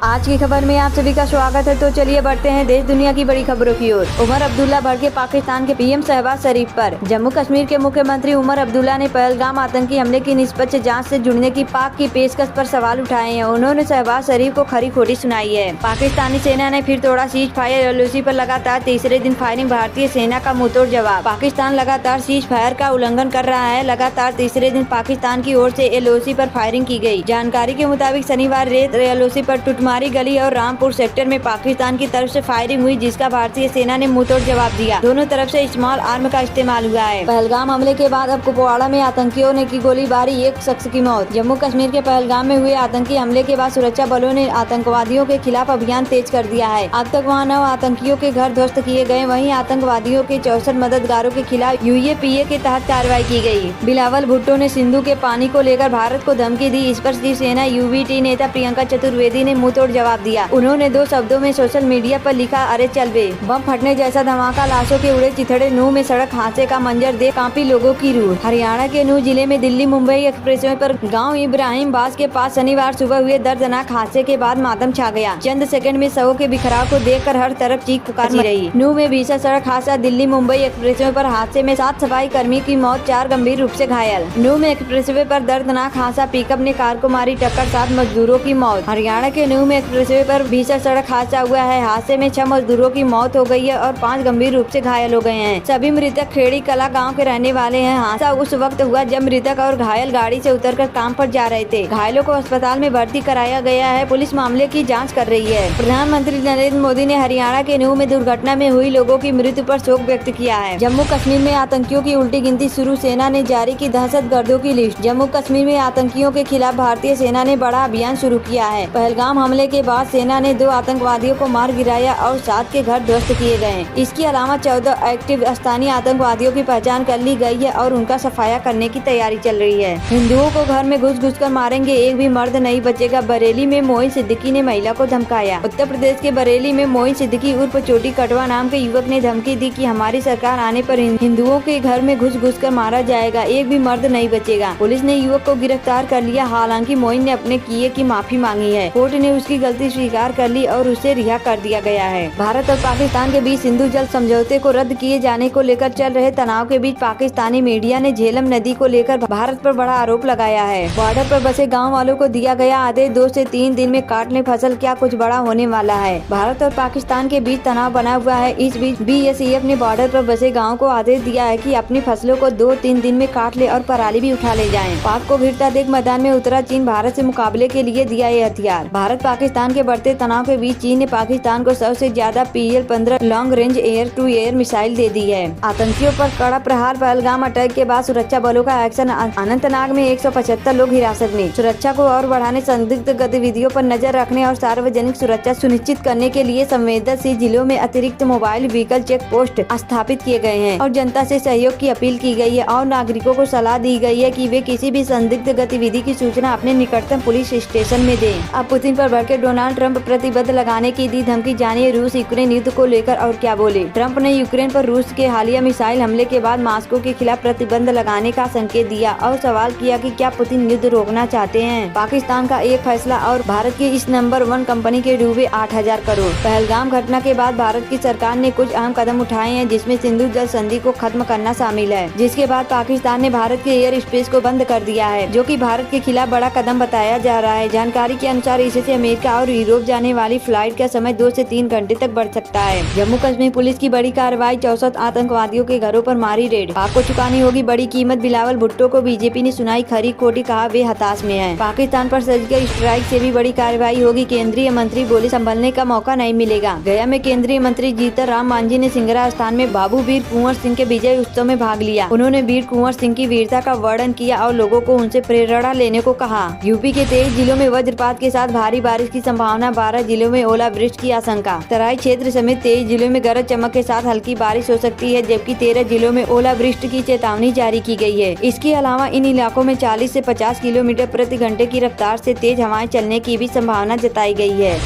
आज की खबर में आप सभी का स्वागत है। तो चलिए बढ़ते हैं देश दुनिया की बड़ी खबरों की ओर। उमर अब्दुल्ला भड़के पाकिस्तान के पीएम शहबाज शरीफ पर। जम्मू कश्मीर के मुख्यमंत्री उमर अब्दुल्ला ने पहलगाम आतंकी हमले की निष्पक्ष जांच से जुड़ने की पाक की पेशकश पर सवाल उठाए हैं। उन्होंने शहबाज शरीफ को खरी खोटी सुनाई है। पाकिस्तानी सेना ने फिर तोड़ा सीज फायर एलओसी पर लगातार तीसरे दिन फायरिंग। भारतीय सेना का मुंहतोड़ जवाब। पाकिस्तान लगातार सीज फायर का उल्लंघन कर रहा है। लगातार तीसरे दिन पाकिस्तान की ओर से एलओसी पर फायरिंग की गयी। जानकारी के मुताबिक शनिवार रेत एलओसी पर टुटमारी गली और रामपुर सेक्टर में पाकिस्तान की तरफ से फायरिंग हुई, जिसका भारतीय सेना ने मुंहतोड़ जवाब दिया। दोनों तरफ से स्मॉल आर्म का इस्तेमाल हुआ है। पहलगाम हमले के बाद अब कुपवाड़ा में आतंकियों ने की गोलीबारी, एक शख्स की मौत। जम्मू कश्मीर के पहलगाम में हुए आतंकी हमले के बाद सुरक्षा बलों ने आतंकवादियों के खिलाफ अभियान तेज कर दिया है। अब तक वहाँ 9 आतंकियों के घर ध्वस्त किए गए। वहीं आतंकवादियों के 64 मददगारों के खिलाफ यूएपीए के तहत कार्रवाई की गयी। बिलावल भुट्टो ने सिंधु के पानी को लेकर भारत को धमकी दी। इस पर शिवसेना यूवीटी नेता प्रियंका चतुर्वेदी ने मुंहतोड़ जवाब दिया। उन्होंने 2 शब्दों में सोशल मीडिया पर लिखा, अरे चल बे। बम फटने जैसा धमाका, लाशों के उड़े चिथड़े। नूह में सड़क हादसे का मंजर देख कांपी लोगों की रूह। हरियाणा के नूह जिले में दिल्ली मुंबई एक्सप्रेसवे पर गांव इब्राहिम बास के पास शनिवार सुबह हुए दर्दनाक हादसे के बाद मातम छा गया। चंद सेकंड में शवों के बिखराव को देखकर हर तरफ चीख पुकार मची रही। नूह में भीषण सड़क हादसा। दिल्ली मुंबई एक्सप्रेसवे पर हादसे में 7 सफाई कर्मी की मौत, 4 गंभीर रूप से घायल। नूह में एक्सप्रेसवे पर दर्दनाक हादसा। पिकअप ने कार को मारी टक्कर, 7 मजदूरों की मौत। हरियाणा के नूह में एक्सप्रेसवे पर भीषण सड़क हादसा हुआ है। हादसे में 6 मजदूरों की मौत हो गई है और 5 गंभीर रूप से घायल हो गए हैं। सभी मृतक खेड़ी कला गांव के रहने वाले हैं। हादसा उस वक्त हुआ जब मृतक और घायल गाड़ी से उतरकर काम पर जा रहे थे। घायलों को अस्पताल में भर्ती कराया गया है। पुलिस मामले की जांच कर रही है। प्रधानमंत्री नरेंद्र मोदी ने हरियाणा के नूह में दुर्घटना में हुई लोगों की मृत्यु पर शोक व्यक्त किया है। जम्मू कश्मीर में आतंकियों की उल्टी गिनती शुरू। सेना ने जारी की दहशतगर्दों की लिस्ट। जम्मू कश्मीर में आतंकियों के खिलाफ भारतीय सेना ने बड़ा अभियान शुरू किया है। पहलगाम हमले के बाद सेना ने 2 आतंकवादियों को मार गिराया और 7 के घर ध्वस्त किए गए। इसके अलावा 14 एक्टिव स्थानीय आतंकवादियों की पहचान कर ली गई है और उनका सफाया करने की तैयारी चल रही है। हिंदुओं को घर में घुस कर मारेंगे, एक भी मर्द नहीं बचेगा। बरेली में मोइन सिद्दीकी ने महिला को धमकाया। उत्तर प्रदेश के बरेली में मोइन सिद्दीकी उर्फ चोटी कटवा नाम के युवक ने धमकी दी कि हमारी सरकार आने पर हिंदुओं के घर में घुस कर मारा जाएगा, एक भी मर्द नहीं बचेगा। पुलिस ने युवक को गिरफ्तार कर लिया। हालांकि मोइन ने अपने किए की माफी मांगी है। कोर्ट ने उसकी गलती स्वीकार कर ली और उसे रिहा कर दिया गया है। भारत और पाकिस्तान के बीच सिंधु जल समझौते को रद्द किए जाने को लेकर चल रहे तनाव के बीच पाकिस्तानी मीडिया ने झेलम नदी को लेकर भारत पर बड़ा आरोप लगाया है। बॉर्डर पर बसे गांव वालों को दिया गया आदेश, 2 से 3 दिन में काट ले फसल, क्या कुछ बड़ा होने वाला है। भारत और पाकिस्तान के बीच तनाव बना हुआ है। इस बीच बीएसएफ ने बॉर्डर पर बसे गाँव को आदेश दिया है कि अपनी फसलों को 2-3 दिन में काट ले और पराली भी उठा ले जाएं। पाक को घिरता देख मैदान में उतरा चीन। भारत से मुकाबले के लिए दिया ये हथियार। भारत पाकिस्तान के बढ़ते तनाव के बीच चीन ने पाकिस्तान को सबसे ज्यादा PL-15 long range air to air missile दे दी है। आतंकियों पर कड़ा प्रहार। पहलगाम अटैक के बाद सुरक्षा बलों का एक्शन। अनंतनाग में 175 लोग हिरासत में। सुरक्षा को और बढ़ाने, संदिग्ध गतिविधियों पर नजर रखने और सार्वजनिक सुरक्षा सुनिश्चित करने के लिए संवेदनशील जिलों में अतिरिक्त मोबाइल व्हीकल चेक पोस्ट स्थापित किए गए हैं और जनता से सहयोग की अपील की गई है और नागरिकों को सलाह दी गई है कि वे किसी भी संदिग्ध गतिविधि की सूचना अपने निकटतम पुलिस स्टेशन में दें। अब पुतिन पर भड़के डोनाल्ड ट्रंप प्रतिबंध लगाने की दी धमकी। जानिए रूस यूक्रेन युद्ध को लेकर और क्या बोले। ट्रंप ने यूक्रेन पर रूस के हालिया मिसाइल हमले के बाद मॉस्को के खिलाफ प्रतिबंध लगाने का संकेत दिया और सवाल किया कि क्या पुतिन युद्ध रोकना चाहते हैं। पाकिस्तान का एक फैसला और भारत की इस नंबर 1 कंपनी के डूबे 8,000 करोड़। पहलगाम घटना के बाद भारत की सरकार ने कुछ अहम कदम उठाए हैं, जिसमें सिंधु जल संधि को खत्म करना शामिल है। जिसके बाद पाकिस्तान ने भारत के एयर स्पेस को बंद कर दिया है, जो कि भारत के खिलाफ बड़ा कदम बताया जा रहा है। जानकारी के अनुसार इससे अमेरिका और यूरोप जाने वाली फ्लाइट का समय 2 से 3 घंटे तक बढ़ सकता है। जम्मू कश्मीर पुलिस की बड़ी कार्रवाई। 64 आतंकवादियों के घरों पर मारी रेड। आपको चुकानी होगी बड़ी कीमत। बिलावल भुट्टो को बीजेपी ने सुनाई खरी खोटी, कहा वे हताश में हैं। पाकिस्तान पर सर्जिकल स्ट्राइक से भी बड़ी कार्रवाई होगी। केंद्रीय मंत्री बोले संभलने का मौका नहीं मिलेगा। गया में केंद्रीय मंत्री जीतन राम मांझी ने सिंगरा स्थान में बाबू वीर कुंवर सिंह के विजय उत्सव में भाग लिया। उन्होंने वीर कुंवर सिंह की वीरता का वर्णन किया और लोगों को उनसे प्रेरणा लेने को कहा। यूपी के 23 जिलों में वज्रपात के साथ भारी बारिश की संभावना। 12 जिलों में ओलावृष्टि की आशंका। तराई क्षेत्र समेत 23 जिलों में गरज चमक के साथ हल्की बारिश हो सकती है, जबकि 13 जिलों में ओलावृष्टि की चेतावनी जारी की गई है। इसके अलावा इन इलाकों में 40 से 50 किलोमीटर प्रति घंटे की रफ्तार से तेज हवाएं चलने की भी संभावना जताई गई है।